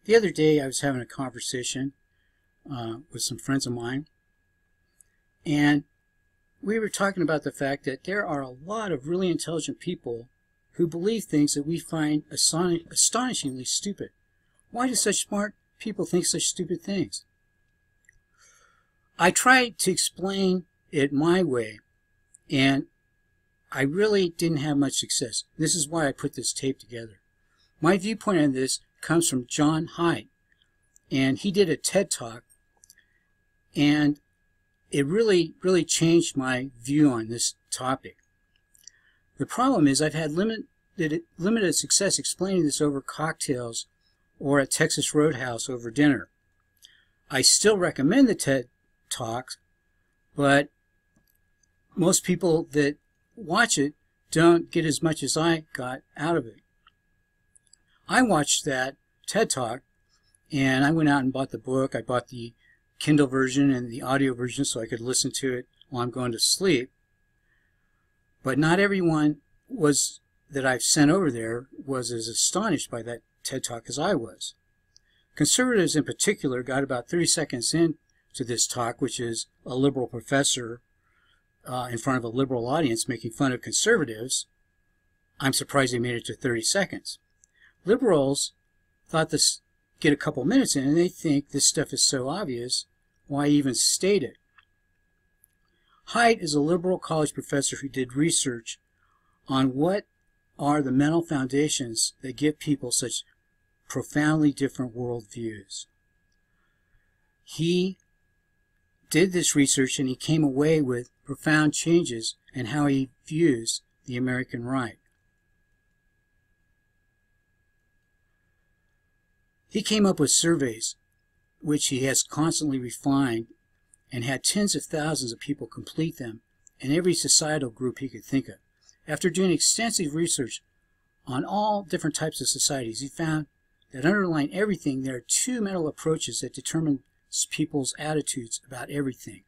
The other day I was having a conversation with some friends of mine, and we were talking about the fact that there are a lot of really intelligent people who believe things that we find astonishingly stupid. Why do such smart people think such stupid things? I tried to explain it my way, and I really didn't have much success. This is why I put this tape together. My viewpoint on this comes from John Haidt, and he did a TED Talk, and it really changed my view on this topic. The problem is I've had limited success explaining this over cocktails or at Texas Roadhouse over dinner. I still recommend the TED Talks, but most people that watch it don't get as much as I got out of it. I watched that TED Talk, and I went out and bought the book. I bought the Kindle version and the audio version so I could listen to it while I'm going to sleep. But not everyone that I've sent over there was as astonished by that TED Talk as I was. Conservatives in particular got about 30 seconds into this talk, which is a liberal professor in front of a liberal audience making fun of conservatives. I'm surprised they made it to 30 seconds. Liberals thought this get a couple minutes in, and they think this stuff is so obvious, why even state it? Haidt is a liberal college professor who did research on what are the mental foundations that give people such profoundly different worldviews. He did this research, and he came away with profound changes in how he views the American right. He came up with surveys, which he has constantly refined, and had tens of thousands of people complete them in every societal group he could think of. After doing extensive research on all different types of societies, he found that underlying everything there are two mental approaches that determine people's attitudes about everything.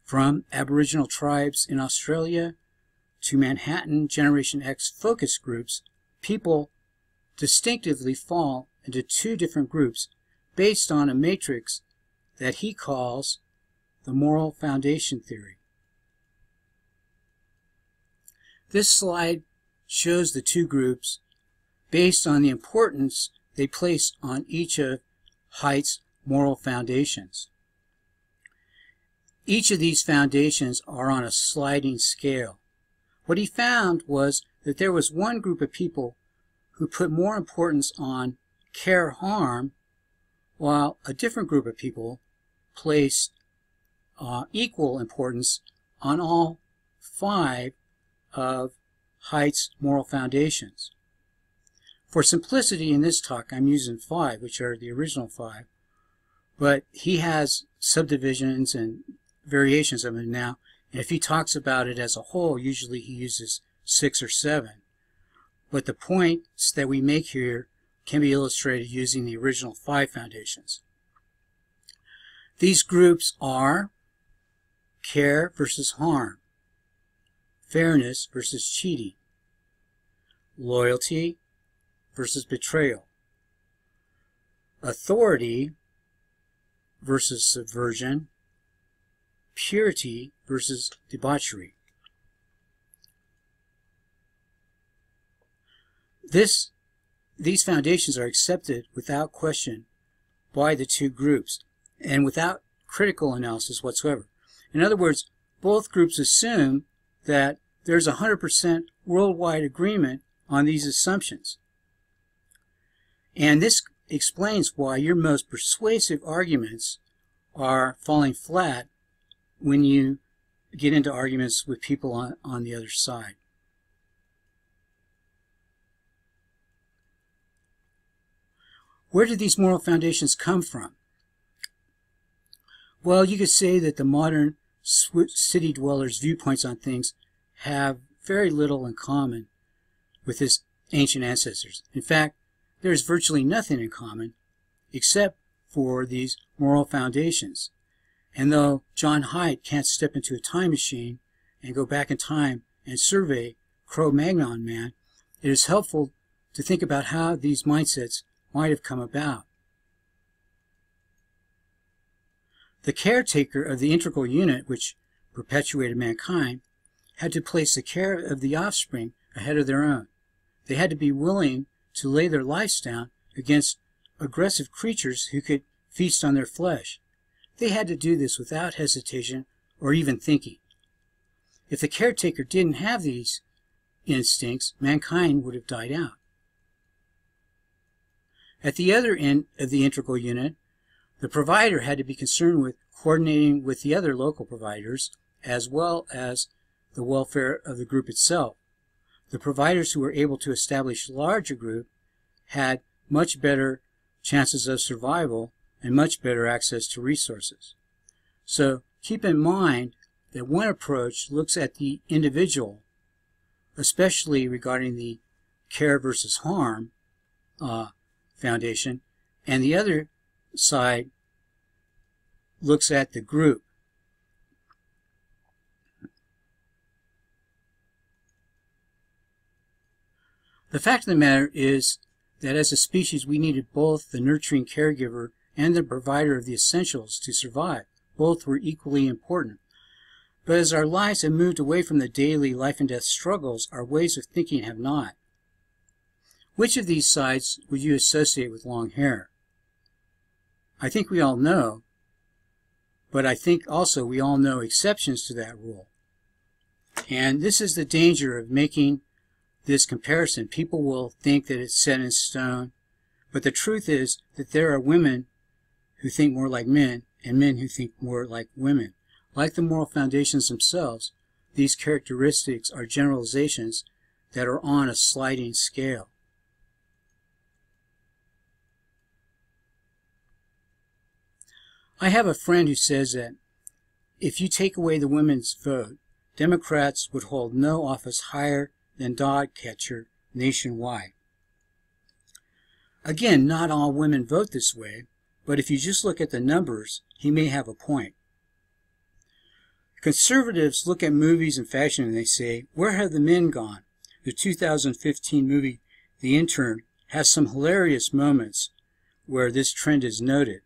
From Aboriginal tribes in Australia to Manhattan Generation X focus groups, people distinctively fall into two different groups based on a matrix that he calls the moral foundation theory. This slide shows the two groups based on the importance they place on each of Haidt's moral foundations. Each of these foundations are on a sliding scale. What he found was that there was one group of people who put more importance on care-harm, while a different group of people placed equal importance on all five of Haidt's moral foundations. For simplicity in this talk, I'm using five, which are the original five, but he has subdivisions and variations of it now, and if he talks about it as a whole, usually he uses 6 or 7. But the points that we make here can be illustrated using the original 5 foundations. These groups are care versus harm, fairness versus cheating, loyalty versus betrayal, authority versus subversion, purity versus debauchery. These foundations are accepted without question by the two groups and without critical analysis whatsoever. In other words, both groups assume that there's 100% worldwide agreement on these assumptions. And this explains why your most persuasive arguments are falling flat when you get into arguments with people on the other side. Where did these moral foundations come from? Well, you could say that the modern city dwellers' viewpoints on things have very little in common with his ancient ancestors. In fact, there is virtually nothing in common except for these moral foundations. And though John Haidt can't step into a time machine and go back in time and survey Cro-Magnon man, it is helpful to think about how these mindsets might have come about. The caretaker of the integral unit, which perpetuated mankind, had to place the care of the offspring ahead of their own. They had to be willing to lay their lives down against aggressive creatures who could feast on their flesh. They had to do this without hesitation or even thinking. If the caretaker didn't have these instincts, mankind would have died out. At the other end of the integral unit, the provider had to be concerned with coordinating with the other local providers as well as the welfare of the group itself. The providers who were able to establish a larger group had much better chances of survival and much better access to resources. So keep in mind that one approach looks at the individual, especially regarding the care versus harm foundation, and the other side looks at the group. The fact of the matter is that as a species we needed both the nurturing caregiver and the provider of the essentials to survive. Both were equally important. But as our lives have moved away from the daily life and death struggles, our ways of thinking have not. Which of these sides would you associate with long hair? I think we all know, but I think also we all know exceptions to that rule. And this is the danger of making this comparison. People will think that it's set in stone, but the truth is that there are women who think more like men and men who think more like women. Like the moral foundations themselves, these characteristics are generalizations that are on a sliding scale. I have a friend who says that if you take away the women's vote, Democrats would hold no office higher than dog catcher nationwide. Again, not all women vote this way, but if you just look at the numbers, he may have a point. Conservatives look at movies and fashion and they say, where have the men gone? The 2015 movie, The Intern, has some hilarious moments where this trend is noted.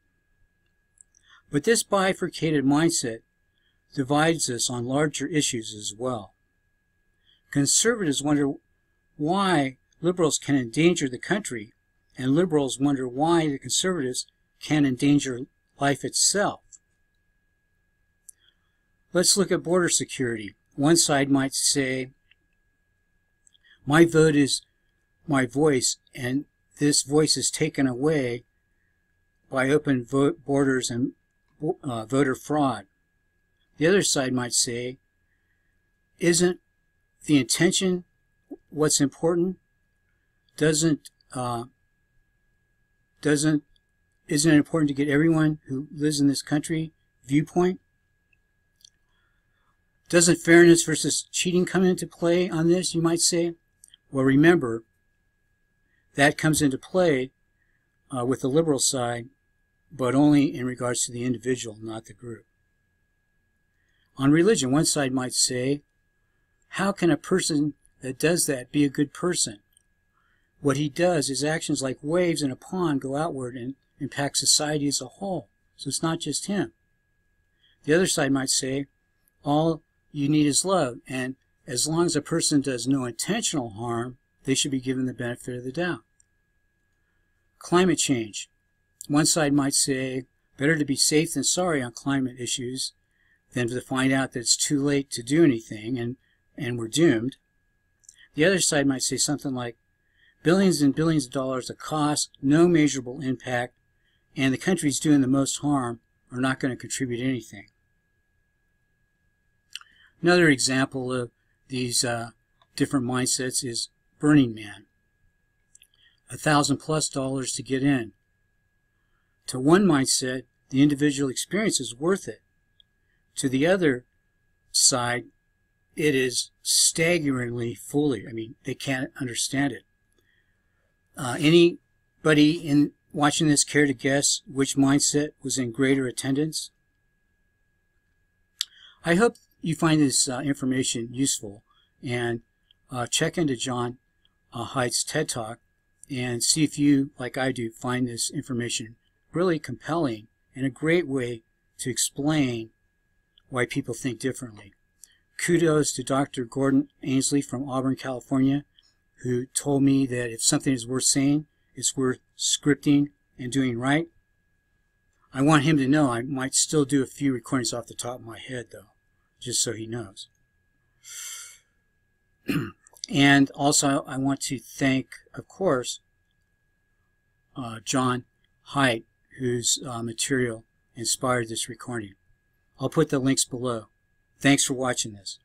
But this bifurcated mindset divides us on larger issues as well. Conservatives wonder why liberals can endanger the country, and liberals wonder why the conservatives can endanger life itself. Let's look at border security. One side might say, my vote is my voice, and this voice is taken away by open borders and voter fraud. The other side might say, isn't the intention what's important? Isn't it important to get everyone who lives in this country viewpoint? Doesn't fairness versus cheating come into play on this, you might say? Well, remember, that comes into play with the liberal side, but only in regards to the individual, not the group. On religion, one side might say, how can a person that does that be a good person? What he does, his actions like waves in a pond go outward and impact society as a whole. So it's not just him. The other side might say, all you need is love, and as long as a person does no intentional harm, they should be given the benefit of the doubt. Climate change. One side might say, better to be safe than sorry on climate issues than to find out that it's too late to do anything and we're doomed. The other side might say something like, billions and billions of dollars of cost, no measurable impact, and the countries doing the most harm are not going to contribute anything. Another example of these different mindsets is Burning Man. $1,000+ to get in. To one mindset, the individual experience is worth it. To the other side, it is staggeringly foolish. I mean, they can't understand it. Anybody in watching this care to guess which mindset was in greater attendance? I hope you find this information useful, and check into John Haidt's TED Talk and see if you, like I do, find this information really compelling and a great way to explain why people think differently. Kudos to Dr. Gordon Ainsley from Auburn, California, who told me that if something is worth saying, it's worth scripting and doing right. I want him to know I might still do a few recordings off the top of my head, though, just so he knows. And also, I want to thank, of course, John Haidt, whose material inspired this recording. I'll put the links below. Thanks for watching this.